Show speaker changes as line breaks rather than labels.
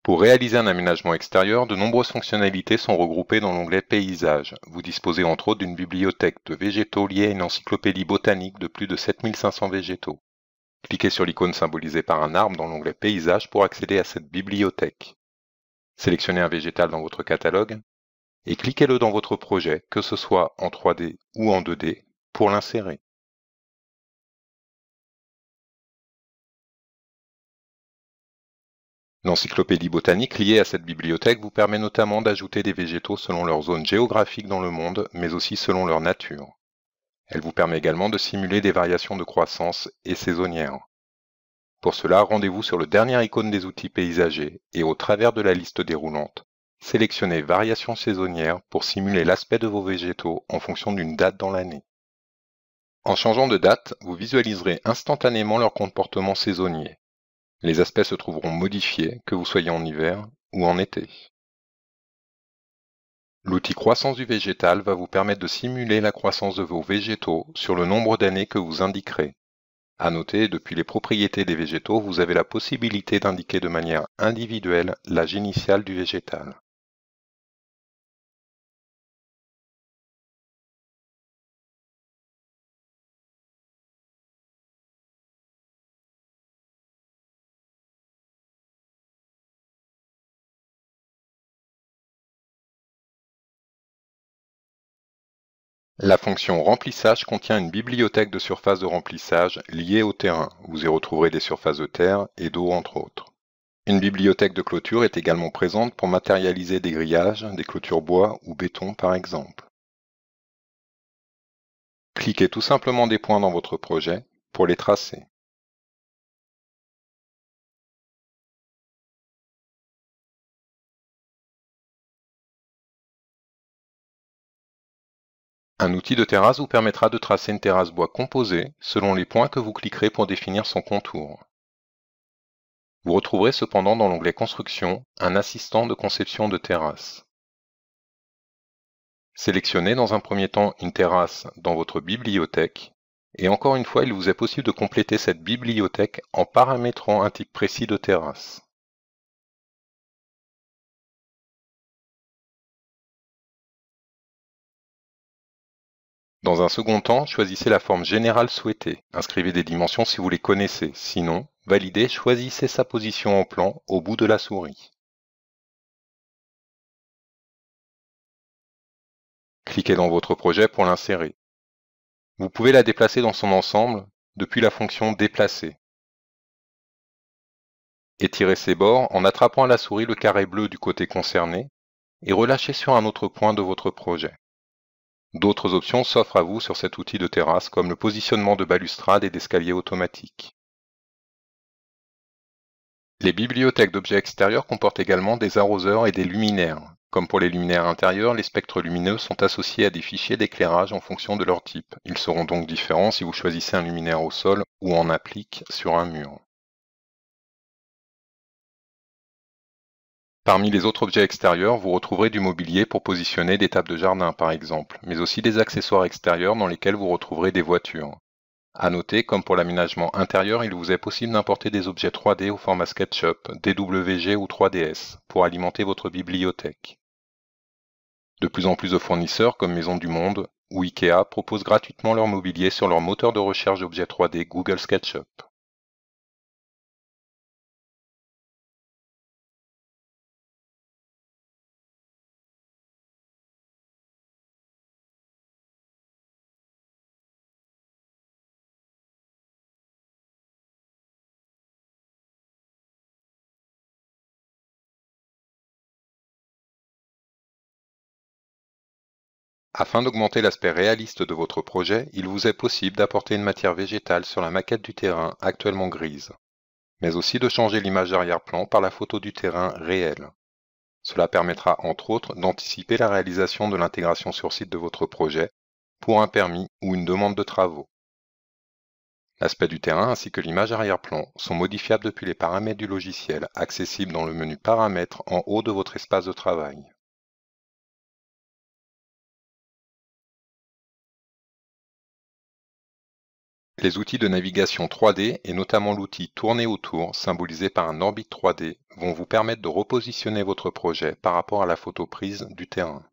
Pour réaliser un aménagement extérieur, de nombreuses fonctionnalités sont regroupées dans l'onglet Paysages. Vous disposez entre autres d'une bibliothèque de végétaux liée à une encyclopédie botanique de plus de 7500 végétaux. Cliquez sur l'icône symbolisée par un arbre dans l'onglet Paysages pour accéder à cette bibliothèque. Sélectionnez un végétal dans votre catalogue et cliquez-le dans votre projet, que ce soit en 3D ou en 2D, pour l'insérer. L'encyclopédie botanique liée à cette bibliothèque vous permet notamment d'ajouter des végétaux selon leur zone géographique dans le monde, mais aussi selon leur nature. Elle vous permet également de simuler des variations de croissance et saisonnières. Pour cela, rendez-vous sur le dernier icône des outils paysagers et au travers de la liste déroulante, sélectionnez Variations saisonnières pour simuler l'aspect de vos végétaux en fonction d'une date dans l'année. En changeant de date, vous visualiserez instantanément leur comportement saisonnier. Les aspects se trouveront modifiés, que vous soyez en hiver ou en été. L'outil Croissance du végétal va vous permettre de simuler la croissance de vos végétaux sur le nombre d'années que vous indiquerez. À noter, depuis les propriétés des végétaux, vous avez la possibilité d'indiquer de manière individuelle l'âge initial du végétal. La fonction remplissage contient une bibliothèque de surfaces de remplissage liée au terrain. Vous y retrouverez des surfaces de terre et d'eau entre autres. Une bibliothèque de clôture est également présente pour matérialiser des grillages, des clôtures bois ou béton par exemple. Cliquez tout simplement des points dans votre projet pour les tracer. Un outil de terrasse vous permettra de tracer une terrasse bois composée selon les points que vous cliquerez pour définir son contour. Vous retrouverez cependant dans l'onglet Construction un assistant de conception de terrasse. Sélectionnez dans un premier temps une terrasse dans votre bibliothèque et encore une fois il vous est possible de compléter cette bibliothèque en paramétrant un type précis de terrasse. Dans un second temps, choisissez la forme générale souhaitée. Inscrivez des dimensions si vous les connaissez. Sinon, validez, choisissez sa position en plan au bout de la souris. Cliquez dans votre projet pour l'insérer. Vous pouvez la déplacer dans son ensemble depuis la fonction Déplacer. Étirez ses bords en attrapant à la souris le carré bleu du côté concerné et relâchez sur un autre point de votre projet. D'autres options s'offrent à vous sur cet outil de terrasse comme le positionnement de balustrades et d'escaliers automatiques. Les bibliothèques d'objets extérieurs comportent également des arroseurs et des luminaires. Comme pour les luminaires intérieurs, les spectres lumineux sont associés à des fichiers d'éclairage en fonction de leur type. Ils seront donc différents si vous choisissez un luminaire au sol ou en applique sur un mur. Parmi les autres objets extérieurs, vous retrouverez du mobilier pour positionner des tables de jardin par exemple, mais aussi des accessoires extérieurs dans lesquels vous retrouverez des voitures. À noter, comme pour l'aménagement intérieur, il vous est possible d'importer des objets 3D au format SketchUp, DWG ou 3DS pour alimenter votre bibliothèque. De plus en plus de fournisseurs comme Maison du Monde ou Ikea proposent gratuitement leur mobilier sur leur moteur de recherche d'objets 3D Google SketchUp. Afin d'augmenter l'aspect réaliste de votre projet, il vous est possible d'apporter une matière végétale sur la maquette du terrain actuellement grise, mais aussi de changer l'image d'arrière-plan par la photo du terrain réel. Cela permettra entre autres d'anticiper la réalisation de l'intégration sur site de votre projet pour un permis ou une demande de travaux. L'aspect du terrain ainsi que l'image arrière-plan sont modifiables depuis les paramètres du logiciel, accessibles dans le menu Paramètres en haut de votre espace de travail. Les outils de navigation 3D, et notamment l'outil Tourner autour, symbolisé par un orbite 3D, vont vous permettre de repositionner votre projet par rapport à la photo prise du terrain.